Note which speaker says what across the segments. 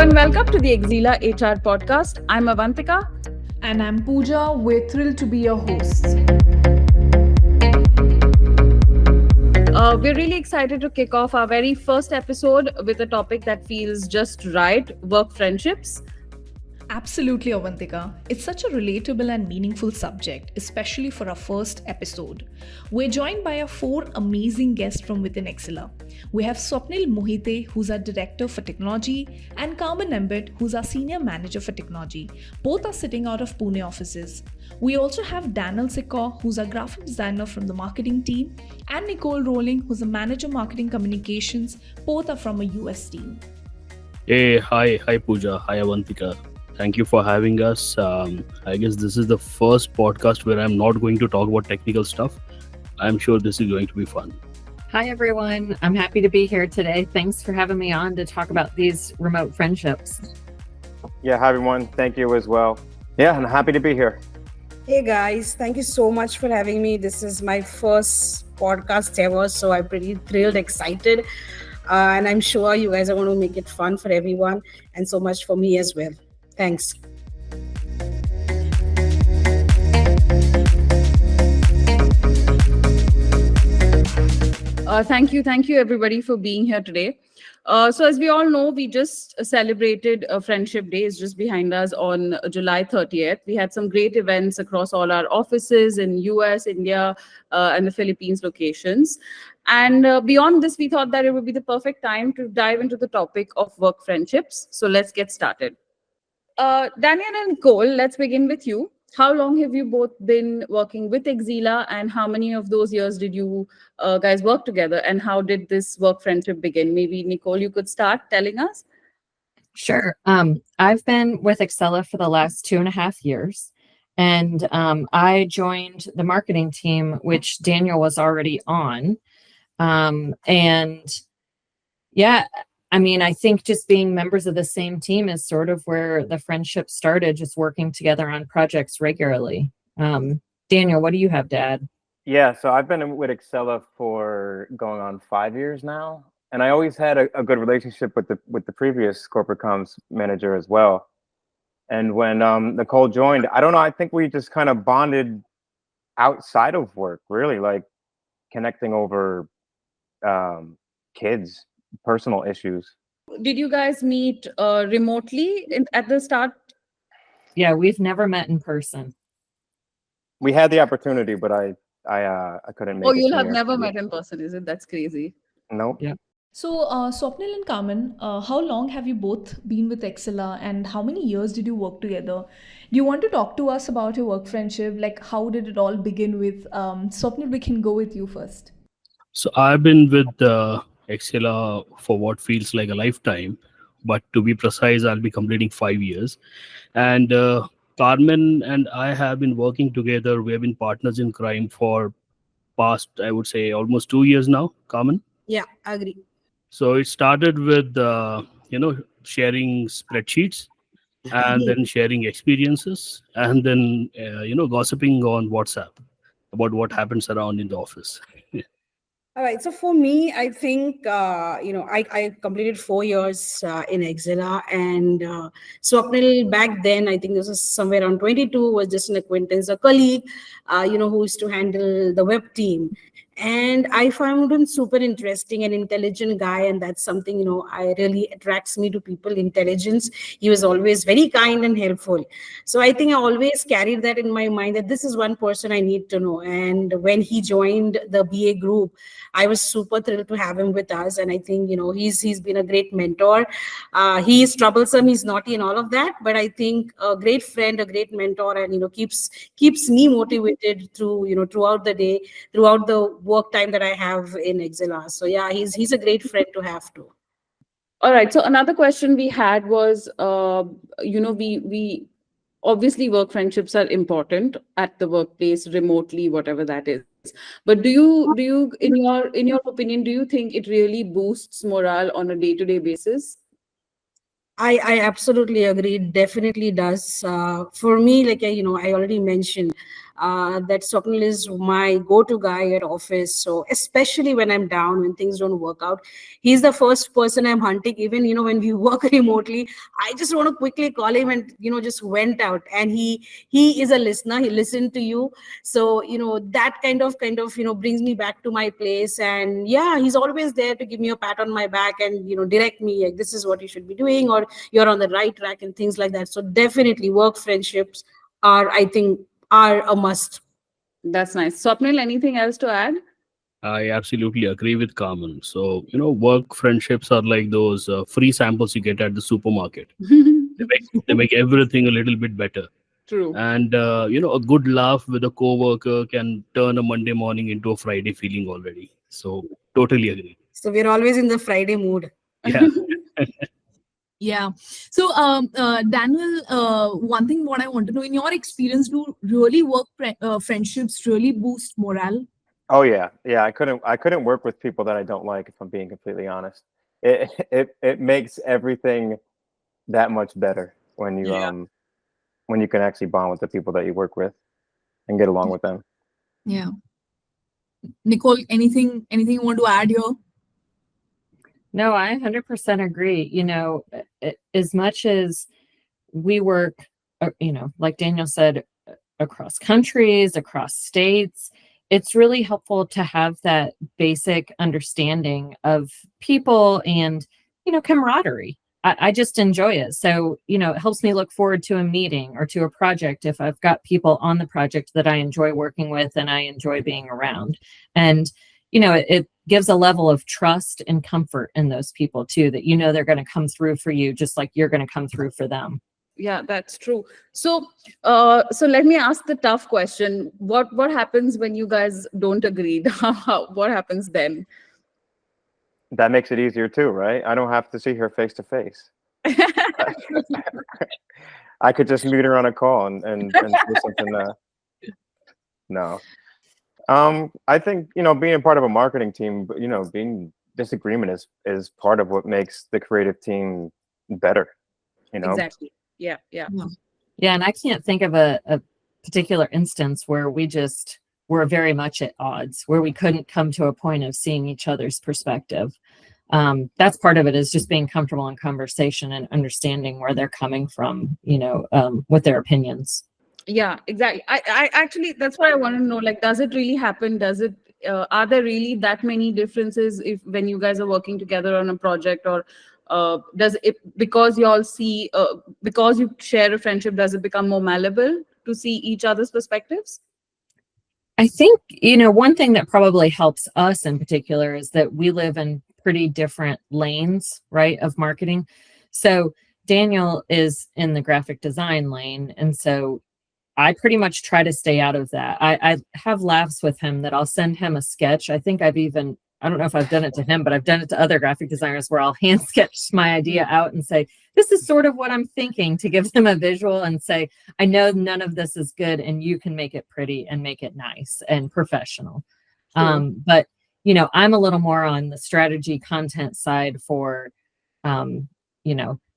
Speaker 1: and welcome to the Exela HR podcast. I'm Avantika.
Speaker 2: And I'm Pooja. We're thrilled to be your hosts.
Speaker 1: We're really excited to kick off our very first episode with a topic that feels just right: work friendships.
Speaker 2: Absolutely, Avantika. It's such a relatable and meaningful subject, especially for our first episode. We're joined by our four amazing guests from within Exela. We have Swapnil Mohite, who's our Director for Technology, and Carmen Embed, who's our Senior Manager for Technology. Both are sitting out of Pune offices. We also have Daniel Sikor, who's our graphic designer from the marketing team, and Nicole Rowling, who's a Manager Marketing Communications. Both are from a US team.
Speaker 3: Hey, hi Pooja, hi Avantika. Thank you for having us. I guess this is the first podcast where I'm not going to talk about technical stuff. I'm sure this is going to be fun.
Speaker 4: Hi, everyone. I'm happy to be here today. Thanks for having me on to talk about these remote friendships.
Speaker 5: Yeah, hi everyone. Thank you as well. Yeah, I'm happy to be here.
Speaker 6: Hey guys, thank you so much for having me. This is my first podcast ever, so I'm pretty thrilled, excited, and I'm sure you guys are going to make it fun for everyone and so much for me as well. Thanks.
Speaker 1: Thank you everybody for being here today. So as we all know, we just celebrated Friendship Day. It's just behind us on July 30th. We had some great events across all our offices in US, India, and the Philippines locations. And beyond this, we thought that it would be the perfect time to dive into the topic of work friendships. So let's get started. Daniel and Nicole, let's begin with you. How long have you both been working with Exela, and how many of those years did you guys work together, and how did this work friendship begin? Maybe Nicole, you could start telling us.
Speaker 4: Sure. I've been with Exela for the last 2.5 years, and I joined the marketing team, which Daniel was already on. And yeah, I mean, I think just being members of the same team is sort of where the friendship started, just working together on projects regularly. Daniel, what do you have to add?
Speaker 5: Yeah, so I've been with Exela for going on 5 years now, and I always had a good relationship with the previous corporate comms manager as well. And when Nicole joined, I don't know, I think we just kind of bonded outside of work, really, like connecting over kids, personal issues.
Speaker 1: Did you guys meet remotely at the start?
Speaker 4: Yeah, we've never met in person.
Speaker 5: We had the opportunity, but I couldn't make it.
Speaker 1: Oh, you'll
Speaker 5: to
Speaker 1: have
Speaker 5: New York
Speaker 1: never
Speaker 5: City.
Speaker 1: met in person, is it? That's crazy.
Speaker 5: Nope.
Speaker 4: Yeah.
Speaker 2: So, Swapnil and Carmen, how long have you both been with Exela, and how many years did you work together? Do you want to talk to us about your work friendship? Like, how did it all begin with? Swapnil, we can go with you first.
Speaker 3: So I've been with Exela for what feels like a lifetime, but to be precise, I'll be completing 5 years. And Carmen and I have been working together. We have been partners in crime for past, I would say, almost 2 years now. Carmen.
Speaker 6: Yeah, I agree.
Speaker 3: So it started with sharing spreadsheets, and then sharing experiences, and then gossiping on WhatsApp about what happens around in the office.
Speaker 6: All right. So for me, I think, I completed 4 years in Exela, and Swapnil back then, I think this was somewhere around 22, was just an acquaintance, a colleague, who used to handle the web team. And I found him super interesting and intelligent guy. And that's something, I really attracts me to people, intelligence. He was always very kind and helpful. So I think I always carried that in my mind that this is one person I need to know. And when he joined the BA group, I was super thrilled to have him with us. And I think, he's been a great mentor. He is troublesome, he's naughty and all of that. But I think a great friend, a great mentor, and, keeps me motivated throughout the day, throughout the work time that I have in Exela. So yeah, he's a great friend to have too.
Speaker 1: All right. So another question we had was, we obviously work friendships are important at the workplace, remotely, whatever that is. But do you in your opinion, do you think it really boosts morale on a day-to-day basis?
Speaker 6: I absolutely agree. It definitely does. For me, like I already mentioned, that Swapnil is my go-to guy at office. So especially when I'm down, when things don't work out, he's the first person I'm hunting. Even when we work remotely, I just want to quickly call him and just went out. And he is a listener. He listened to you. So that kind of brings me back to my place. And yeah, he's always there to give me a pat on my back and direct me, like, this is what you should be doing, or you're on the right track, and things like that. So definitely work friendships are, I think, are a must.
Speaker 1: That's nice. Swapnil, anything else to add?
Speaker 3: I absolutely agree with Carmen. So, work friendships are like those free samples you get at the supermarket. They make everything a little bit better.
Speaker 1: True.
Speaker 3: And a good laugh with a coworker can turn a Monday morning into a Friday feeling already. So, totally agree.
Speaker 6: So we're always in the Friday mood.
Speaker 3: Yeah.
Speaker 2: Yeah. So, Daniel, one thing what I want to know, in your experience, do really friendships really boost morale?
Speaker 5: Oh yeah. I couldn't work with people that I don't like, if I'm being completely honest. It makes everything that much better
Speaker 2: Yeah.
Speaker 5: when you can actually bond with the people that you work with and get along with them.
Speaker 2: Yeah. Nicole, anything you want to add here?
Speaker 4: No, I 100% agree. As much as we work, like Daniel said, across countries, across states, it's really helpful to have that basic understanding of people and, camaraderie. I just enjoy it. So, it helps me look forward to a meeting or to a project if I've got people on the project that I enjoy working with and I enjoy being around. And, it gives a level of trust and comfort in those people too, that they're going to come through for you just like you're going to come through for them.
Speaker 1: Yeah, that's true. So, so let me ask the tough question. What happens when you guys don't agree? What happens then?
Speaker 5: That makes it easier too, right? I don't have to see her face to face. I could just meet her on a call and say something. No. I think being a part of a marketing team, but being disagreement is part of what makes the creative team better.
Speaker 1: Exactly. Yeah, yeah.
Speaker 2: Yeah.
Speaker 4: Yeah, and I can't think of a particular instance where we just were very much at odds, where we couldn't come to a point of seeing each other's perspective. That's part of it, is just being comfortable in conversation and understanding where they're coming from, with their opinions.
Speaker 1: Yeah, exactly. I actually, that's what I want to know. Like, does it really happen? Are there really that many differences if when you guys are working together on a project, or does it, because you all see, because you share a friendship, does it become more malleable to see each other's perspectives?
Speaker 4: I think, one thing that probably helps us in particular is that we live in pretty different lanes, right, of marketing. So Daniel is in the graphic design lane. And so I pretty much try to stay out of that. I have laughs with him that I'll send him a sketch. I think I don't know if I've done it to him, but I've done it to other graphic designers where I'll hand sketch my idea out and say, this is sort of what I'm thinking, to give them a visual and say, I know none of this is good and you can make it pretty and make it nice and professional. But, I'm a little more on the strategy content side for,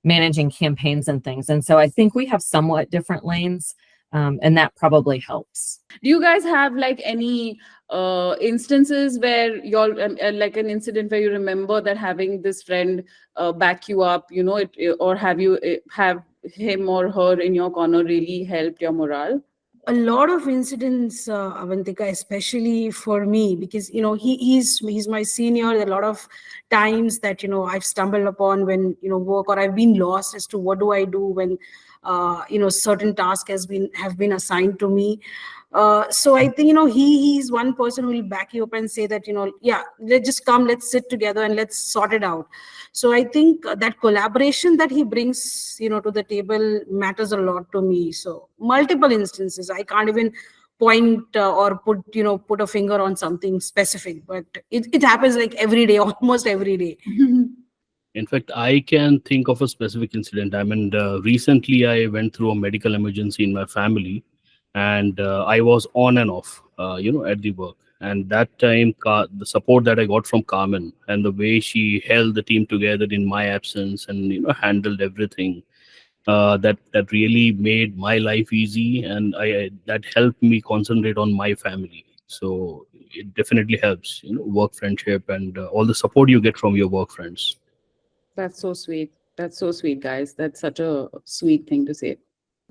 Speaker 4: managing campaigns and things. And so I think we have somewhat different lanes. And that probably helps.
Speaker 1: Do you guys have like any instances where you're like an incident where you remember that having this friend back you up, or have him or her in your corner really helped your morale?
Speaker 6: A lot of incidents, Avantika, especially for me, because he's my senior. There are a lot of times that I've stumbled upon when work, or I've been lost as to what do I do when certain task have been assigned to me. So I think he's one person who will back you up and say that yeah, let's sit together and let's sort it out. So I think that collaboration that he brings to the table matters a lot to me. So multiple instances, I can't even point or put a finger on something specific, but it happens like every day, almost every day.
Speaker 3: In fact, I can think of a specific incident. I mean, recently I went through a medical emergency in my family, and I was on and off, at the work. And that time, the support that I got from Carmen and the way she held the team together in my absence and handled everything, that really made my life easy, and I that helped me concentrate on my family. So it definitely helps, work friendship and all the support you get from your work friends.
Speaker 1: That's so sweet. That's so sweet, guys. That's such a sweet thing to say.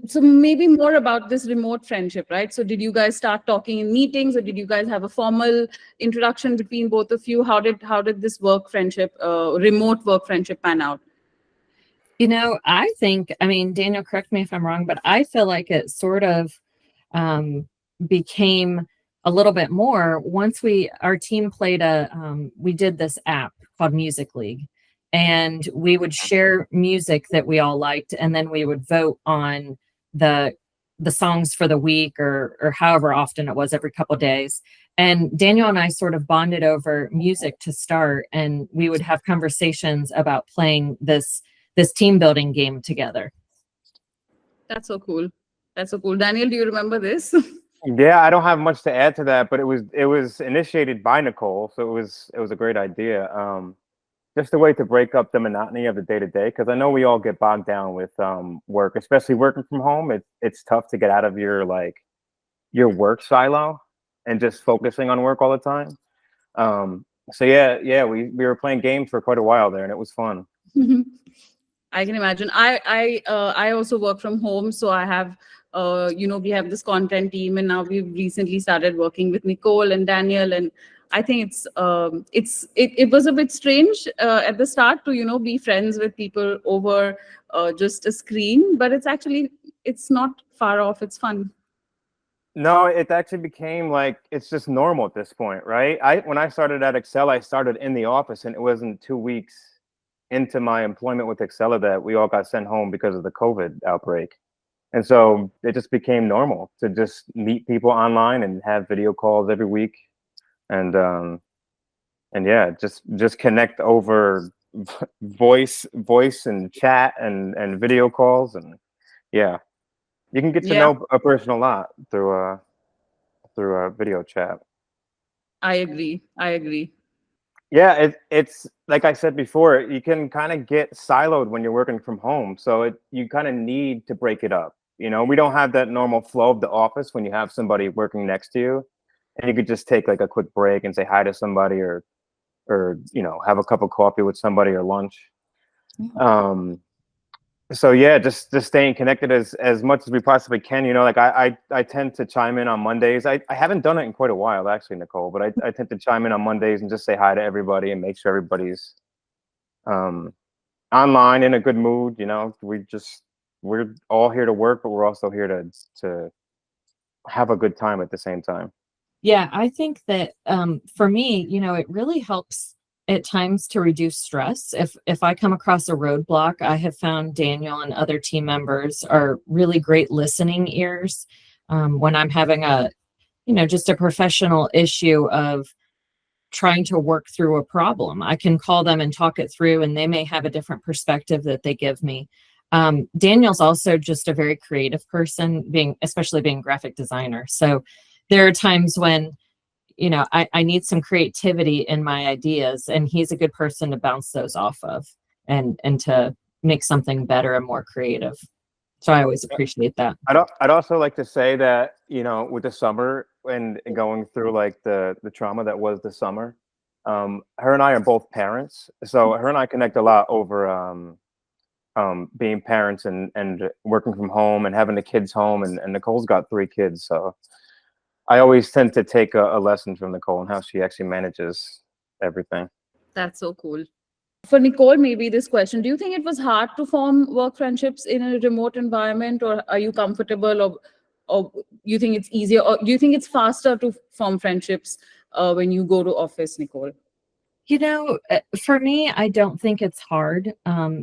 Speaker 1: So maybe more about this remote friendship, right? So did you guys start talking in meetings, or did you guys have a formal introduction between both of you? How did this work friendship, remote work friendship, pan out?
Speaker 4: I think, I mean, Daniel, correct me if I'm wrong, but I feel like it sort of um, became a little bit more once our team played we did this app called Music League, and we would share music that we all liked, and then we would vote on the the songs for the week, or however often it was, every couple days. And Daniel and I sort of bonded over music to start, and we would have conversations about playing this team building game together.
Speaker 1: That's so cool. That's so cool. Daniel, do you remember this?
Speaker 5: Yeah, I don't have much to add to that, but it was initiated by Nicole, so it was a great idea. Just a way to break up the monotony of the day to day, because I know we all get bogged down with work, especially working from home. It's tough to get out of your work silo and just focusing on work all the time. So yeah, we were playing games for quite a while there, and it was fun.
Speaker 1: I can imagine. I also work from home, so I have we have this content team, and now we've recently started working with Nicole and Daniel, and I think it was a bit strange at the start to be friends with people over just a screen, but it's not far off. It's fun.
Speaker 5: No, it actually became like it's just normal at this point, right? I When I started at Excel, I started in the office, and it wasn't 2 weeks into my employment with Exela that we all got sent home because of the COVID outbreak. And so it just became normal to just meet people online and have video calls every week, and yeah, just connect over voice and chat and video calls, and yeah, you can get to
Speaker 1: Yeah,
Speaker 5: know a person a lot through a video chat.
Speaker 1: I agree. I agree.
Speaker 5: Yeah, it's like I said before, you can kind of get siloed when you're working from home. So you kind of need to break it up. We don't have that normal flow of the office when you have somebody working next to you, and you could just take like a quick break and say hi to somebody, or have a cup of coffee with somebody, or lunch. Um, so yeah, just staying connected as much as we possibly can. Like I tend to chime in on Mondays. I haven't done it in quite a while, actually, Nicole, but I tend to chime in on Mondays and just say hi to everybody and make sure everybody's um online in a good mood. We're all here to work, but we're also here to have a good time at the same time.
Speaker 4: Yeah, I think that for me, it really helps at times to reduce stress. If I come across a roadblock, I have found Daniel and other team members are really great listening ears when I'm having just a professional issue of trying to work through a problem. I can call them and talk it through, and they may have a different perspective that they give me. Daniel's also just a very creative person, especially being graphic designer. So there are times when I need some creativity in my ideas, and he's a good person to bounce those off of, and to make something better and more creative. So I always appreciate that.
Speaker 5: I'd also like to say that, with the summer and going through like the trauma that was the summer, her and I are both parents, so her and I connect a lot over being parents and working from home and having the kids home, and Nicole's got 3 kids, so I always tend to take a lesson from Nicole and how she actually manages everything.
Speaker 1: That's so cool. For Nicole, maybe this question: do you think it was hard to form work friendships in a remote environment, or are you comfortable, or you think it's easier, or do you think it's faster to form friendships when you go to office, Nicole?
Speaker 4: For me, I don't think it's hard.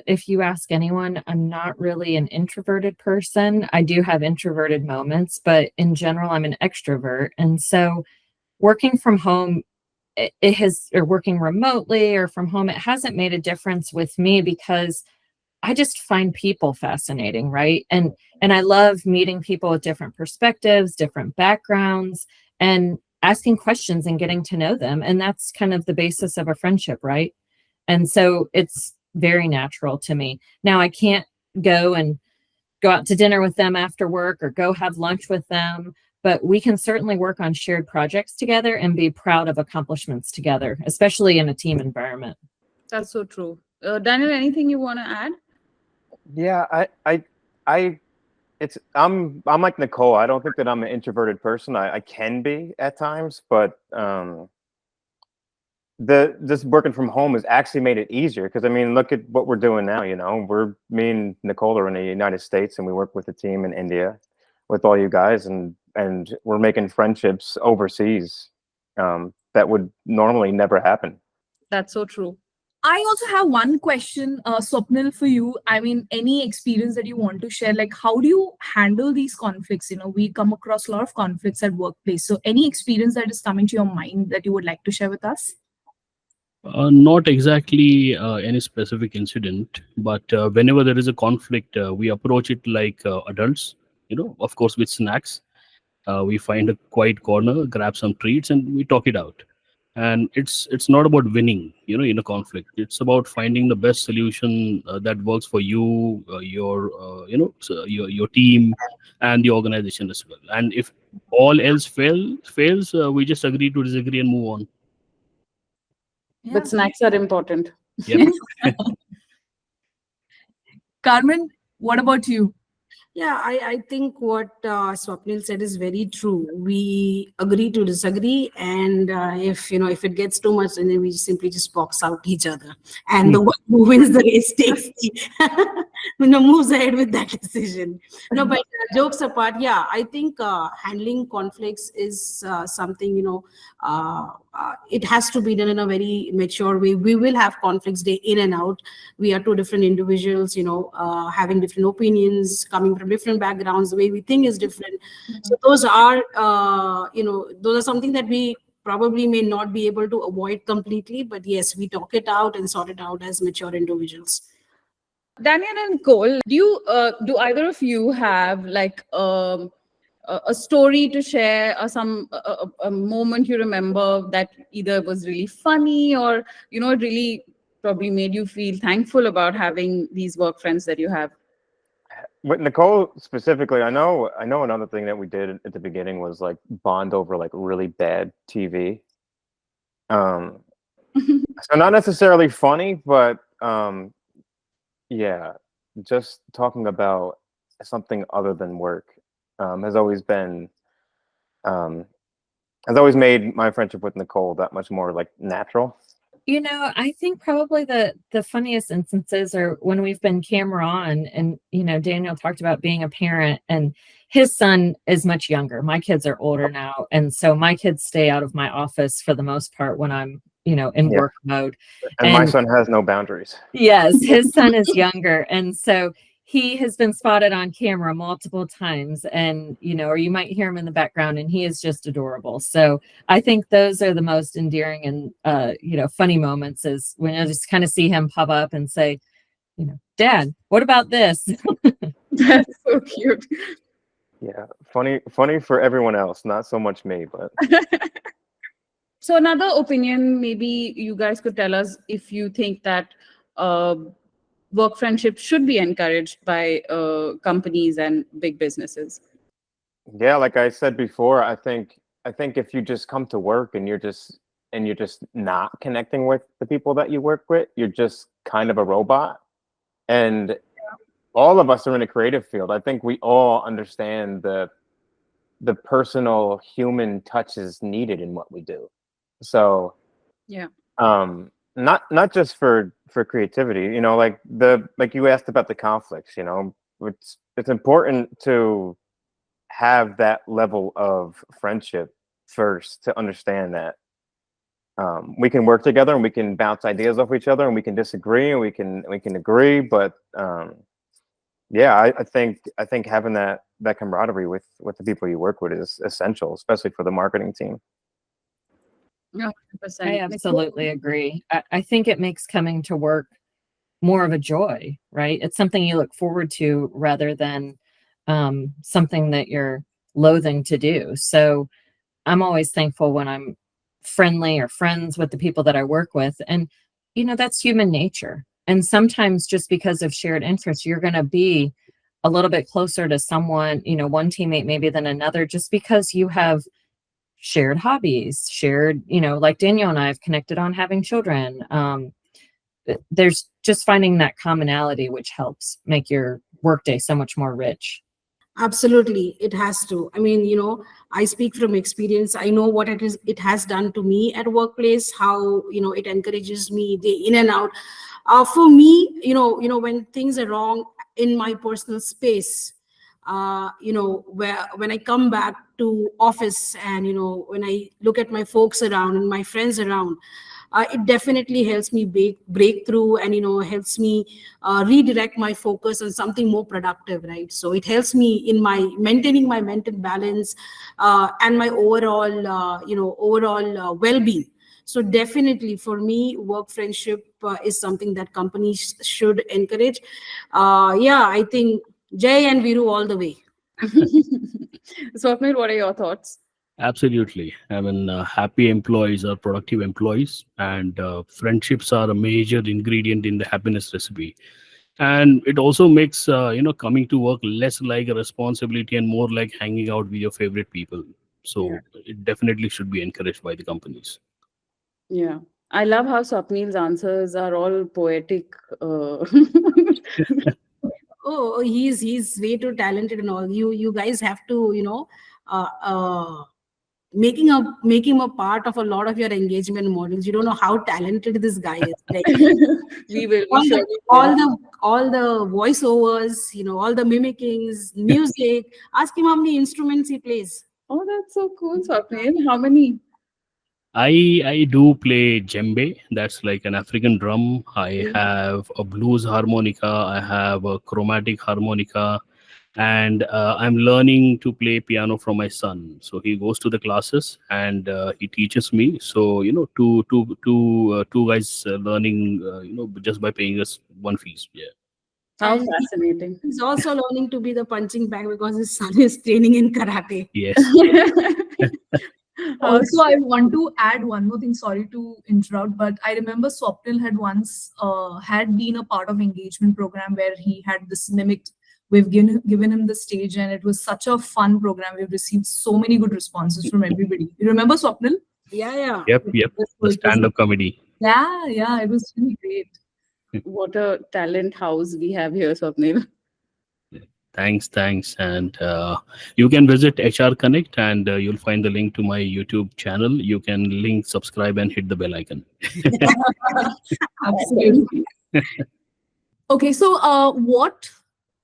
Speaker 4: If you ask anyone, I'm not really an introverted person. I do have introverted moments, but in general, I'm an extrovert. And so working from home, or working remotely or from home, it hasn't made a difference with me because I just find people fascinating, right? And I love meeting people with different perspectives, different backgrounds, and asking questions and getting to know them. And that's kind of the basis of a friendship, right? And so it's very natural to me. Now I can't go and go out to dinner with them after work or go have lunch with them. But we can certainly work on shared projects together and be proud of accomplishments together, especially in a team environment.
Speaker 1: That's so true. Daniel, anything you want to add?
Speaker 5: Yeah, I I'm like Nicole. I don't think that I'm an introverted person. I can be at times, but the just working from home has actually made it easier, because I mean, look at what we're doing now. You know, me and Nicole are in the United States, and we work with a team in India with all you guys, and we're making friendships overseas that would normally never happen.
Speaker 1: That's so true.
Speaker 2: I also have one question, Swapnil, for you. I mean, any experience that you want to share? Like, how do you handle these conflicts? You know, we come across a lot of conflicts at workplace. So, any experience that is coming to your mind that you would like to share with us?
Speaker 3: Not exactly any specific incident, but whenever there is a conflict, we approach it like adults, of course, with snacks. We find a quiet corner, grab some treats, and we talk it out. And it's not about winning, in a conflict. It's about finding the best solution that works for you, your team, and the organization as well. And if all else fails, we just agree to disagree and move on.
Speaker 1: But snacks are important.
Speaker 3: Yep.
Speaker 2: Carmen, what about you?
Speaker 6: Yeah, I think what Swapnil said is very true. We agree to disagree, and if it gets too much, and then we simply just box out each other, and the one who wins the race takes moves ahead with that decision. No, but jokes apart, yeah, I think handling conflicts is something it has to be done in a very mature way. We will have conflicts day in and out. We are two different individuals, having different opinions, coming from different backgrounds. The way we think is different. So those are something that we probably may not be able to avoid completely, but yes, we talk it out and sort it out as mature individuals.
Speaker 1: Daniel and Cole, do either of you have like a story to share, or a moment you remember that either was really funny, or it really probably made you feel thankful about having these work friends that you have?
Speaker 5: With Nicole specifically, I know another thing that we did at the beginning was like bond over like really bad TV. So not necessarily funny, but yeah, just talking about something other than work has always made my friendship with Nicole that much more like natural.
Speaker 4: I think probably the funniest instances are when we've been camera on, and Daniel talked about being a parent, and his son is much younger. My kids are older now, and so my kids stay out of my office for the most part when I'm in work mode.
Speaker 5: And my son has no boundaries.
Speaker 4: Yes, his son is younger, and so he has been spotted on camera multiple times, and or you might hear him in the background, and he is just adorable. So I think those are the most endearing and funny moments, is when I just kind of see him pop up and say, Dad, what about this?
Speaker 1: That's so cute.
Speaker 5: Yeah, funny for everyone else, not so much me, but.
Speaker 1: So another opinion, maybe you guys could tell us if you think that work friendship should be encouraged by companies and big businesses.
Speaker 5: Yeah, like I said before, I think if you just come to work and you're just not connecting with the people that you work with, you're just kind of a robot. And all of us are in a creative field. I think we all understand the personal human touches needed in what we do. So
Speaker 1: yeah,
Speaker 5: not just for creativity, like you asked about the conflicts, it's important to have that level of friendship first, to understand that we can work together and we can bounce ideas off each other, and we can disagree and we can agree, but yeah, I think having that camaraderie with the people you work with is essential, especially for the marketing team.
Speaker 1: 100%.
Speaker 4: I absolutely agree. I think it makes coming to work more of a joy, right? It's something you look forward to rather than something that you're loathing to do. So I'm always thankful when I'm friendly or friends with the people that I work with. And, that's human nature. And sometimes just because of shared interests, you're going to be a little bit closer to someone, one teammate maybe than another, just because you have shared hobbies, shared, like Danielle and I have connected on having children. There's just finding that commonality, which helps make your workday so much more rich.
Speaker 6: Absolutely, it has to. I mean, I speak from experience. I know what it has done to me at workplace, how, it encourages me day in and out. For me, when things are wrong in my personal space, where when I come back to office and, when I look at my folks around and my friends around, it definitely helps me break through, and helps me redirect my focus on something more productive, right? So it helps me in my maintaining my mental balance, and my overall well-being. So definitely for me, work friendship is something that companies should encourage. Yeah, I think Jay and Viru all the way.
Speaker 1: Swapnil, what are your thoughts?
Speaker 3: Absolutely. I mean, happy employees are productive employees, and friendships are a major ingredient in the happiness recipe. And it also makes coming to work less like a responsibility and more like hanging out with your favorite people.
Speaker 1: Yeah.
Speaker 3: So it definitely should be encouraged by the companies.
Speaker 1: Yeah. I love how Swapnil's answers are all poetic.
Speaker 6: Oh, he's way too talented and all. You guys have to, uh, uh, make him a part of a lot of your engagement models. You don't know how talented this guy is. Like
Speaker 1: We
Speaker 6: all the
Speaker 1: surely will.
Speaker 6: all the all the voiceovers, all the mimickings, music. Ask him how many instruments he plays.
Speaker 1: Oh, that's so cool, Swapnil. How many?
Speaker 3: I do play djembe. That's like an African drum. I have a blues harmonica. I have a chromatic harmonica, and I'm learning to play piano from my son. So he goes to the classes and he teaches me. So two guys learning. Just by paying us one fees. Yeah.
Speaker 1: How
Speaker 6: And
Speaker 1: fascinating.
Speaker 6: he's also learning to be the punching bag because his son is training in karate.
Speaker 3: Yes.
Speaker 1: How
Speaker 2: Also, I want to add one more thing. Sorry to interrupt, but I remember Swapnil had once had been a part of engagement program where he had this mimicked. We've given him the stage, and it was such a fun program. We've received so many good responses from everybody. You remember Swapnil?
Speaker 6: Yeah, yeah.
Speaker 3: Yep. Yep. The
Speaker 2: It was
Speaker 3: stand-up comedy.
Speaker 2: yeah, it was really great.
Speaker 1: what a talent house we have here, Swapnil.
Speaker 3: Thanks. And you can visit HR Connect, and you'll find the link to my YouTube channel. You can link, subscribe, and hit the bell icon.
Speaker 2: Absolutely. Okay, so what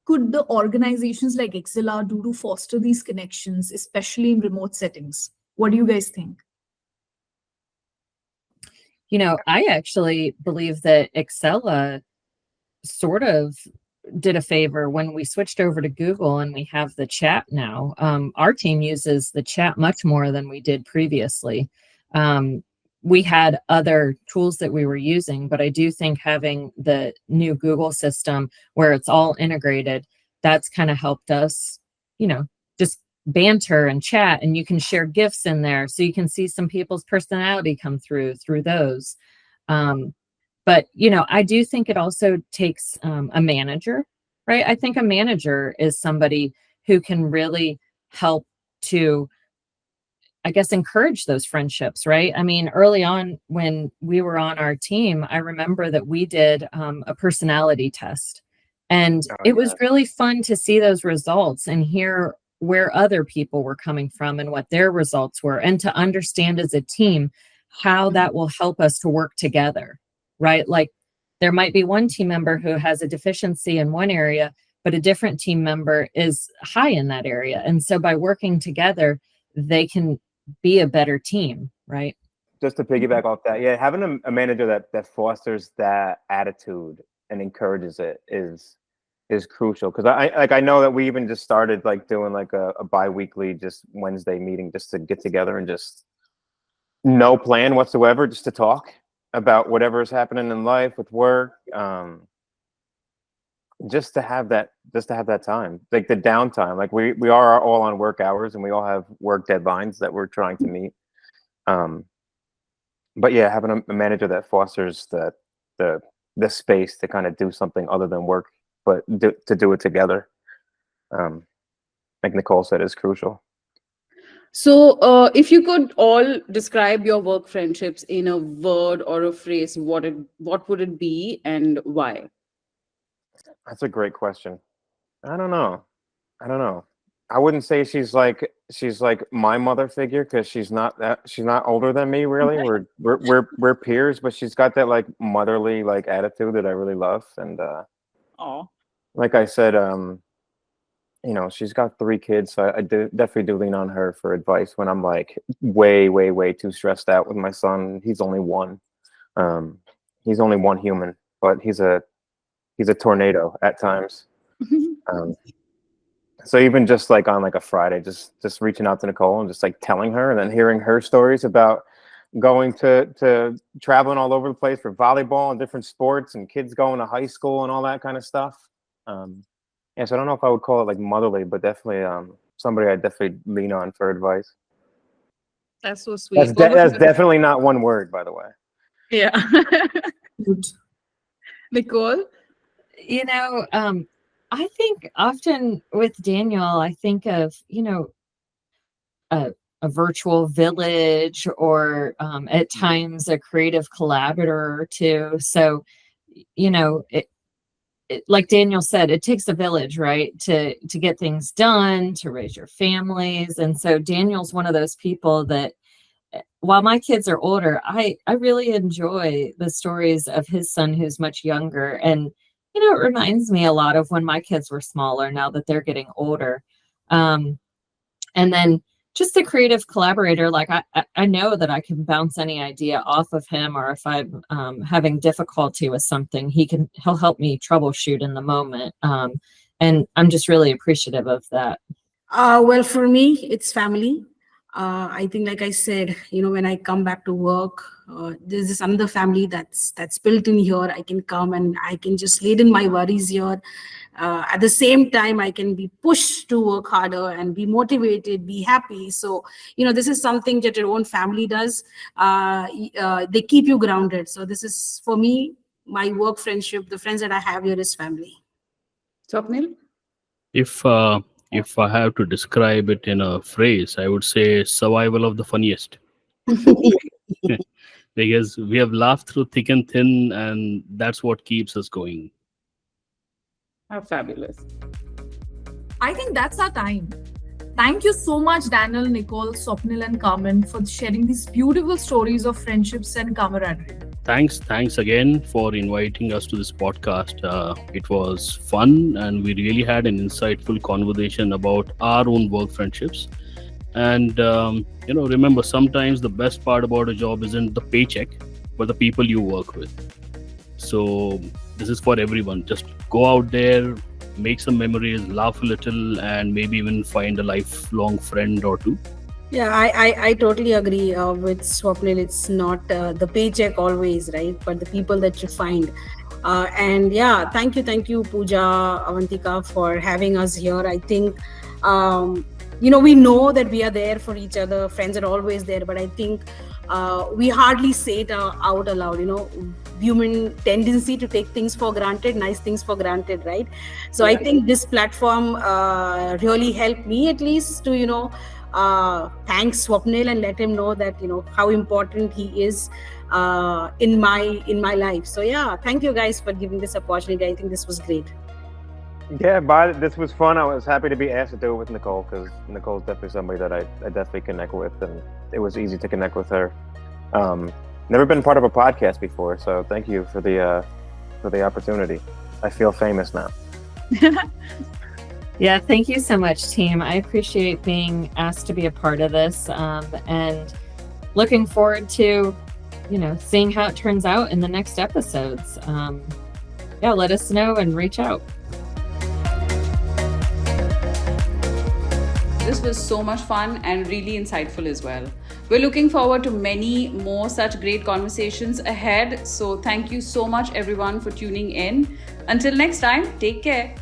Speaker 2: could the organizations like Exela do to foster these connections, especially in remote settings? What do you guys think?
Speaker 4: I actually believe that Exela sort of did a favor when we switched over to Google and we have the chat now. Our team uses the chat much more than we did previously. We had other tools that we were using, but I do think having the new Google system where it's all integrated, that's kind of helped us, just banter and chat, and you can share GIFs in there so you can see some people's personality come through those. But I do think it also takes a manager, right? I think a manager is somebody who can really help to, I guess, encourage those friendships, right? I mean, early on when we were on our team, I remember that we did a personality test, and
Speaker 5: Oh,
Speaker 4: it was
Speaker 5: yeah.
Speaker 4: really fun to see those results and hear where other people were coming from and what their results were, and to understand as a team how that will help us to work together, right? Like there might be one team member who has a deficiency in one area, but a different team member is high in that area. And so by working together, they can be a better team, right?
Speaker 5: Just to piggyback off that, yeah, having a manager that fosters that attitude and encourages it is crucial. Because I know that we even just started like doing like a bi-weekly just Wednesday meeting just to get together and just no plan whatsoever, just to talk about whatever is happening in life with work. Just to have that time, like the downtime. Like we are all on work hours and we all have work deadlines that we're trying to meet. But yeah, having a manager that fosters the space to kind of do something other than work, but to do it together. like Nicole said, is crucial.
Speaker 1: So, if you could all describe your work friendships in a word or a phrase, what would it be and why?
Speaker 5: That's a great question. I don't know. I don't know. I wouldn't say she's like my mother figure, because she's not older than me really. We're peers, but she's got that like motherly like attitude that I really love. And
Speaker 1: Oh,
Speaker 5: like I said, she's got 3 kids, so I definitely do lean on her for advice when I'm like way, way, way too stressed out with my son. He's only one. Um, he's only one human, but he's a tornado at times. Um, so even just like on like a Friday, just reaching out to Nicole and just like telling her, and then hearing her stories about going to traveling all over the place for volleyball and different sports, and kids going to high school and all that kind of stuff. Yeah, so I don't know if I would call it like motherly, but definitely somebody I definitely lean on for advice.
Speaker 1: that's so sweet.
Speaker 5: That's definitely not one word, by the way.
Speaker 1: Yeah. Nicole?
Speaker 4: You know, I think often with Daniel, I think of, a virtual village, or at times a creative collaborator or two. So, like Daniel said, it takes a village, right, to get things done, to raise your families. And so Daniel's one of those people that, while my kids are older, I really enjoy the stories of his son, who's much younger. And, it reminds me a lot of when my kids were smaller, now that they're getting older. And then just a creative collaborator, like I know that I can bounce any idea off of him, or if I'm having difficulty with something, he'll help me troubleshoot in the moment. And I'm just really appreciative of that.
Speaker 6: Well, for me, it's family. I think, like I said, when I come back to work, there's this another family that's built in here. I can come and I can just laden my worries here. At the same time, I can be pushed to work harder and be motivated, be happy. So, this is something that your own family does. They keep you grounded. So this is, for me, my work friendship. The friends that I have here is family.
Speaker 1: Swapnil?
Speaker 3: If I have to describe it in a phrase, I would say survival of the funniest. Because we have laughed through thick and thin, and that's what keeps us going.
Speaker 1: How fabulous.
Speaker 2: I think that's our time. Thank you so much, Daniel, Nicole, Swapnil, and Carmen, for sharing these beautiful stories of friendships and camaraderie.
Speaker 3: Thanks again for inviting us to this podcast. It was fun, and we really had an insightful conversation about our own work friendships. And remember, sometimes the best part about a job isn't the paycheck, but the people you work with. So this is for everyone. Just go out there, make some memories, laugh a little, and maybe even find a lifelong friend or two.
Speaker 6: Yeah, I totally agree with Swapnil. It's not the paycheck always, right? But the people that you find. And yeah, thank you, Pooja, Avantika, for having us here. I think, we know that we are there for each other. Friends are always there. But I think we hardly say it out aloud, human tendency to take things for granted, nice things for granted, right? So I think this platform really helped me, at least, to, thank Swapnil and let him know that, how important he is in my life. So yeah, thank you guys for giving this opportunity. I think this was great.
Speaker 5: Yeah, this was fun. I was happy to be asked to do it with Nicole, because Nicole's definitely somebody that I definitely connect with, and it was easy to connect with her. Never been part of a podcast before, so thank you for the opportunity. I feel famous now.
Speaker 4: Yeah, thank you so much, team. I appreciate being asked to be a part of this, and looking forward to, seeing how it turns out in the next episodes. Let us know and reach out.
Speaker 1: This was so much fun and really insightful as well. We're looking forward to many more such great conversations ahead. So thank you so much, everyone, for tuning in. Until next time, take care.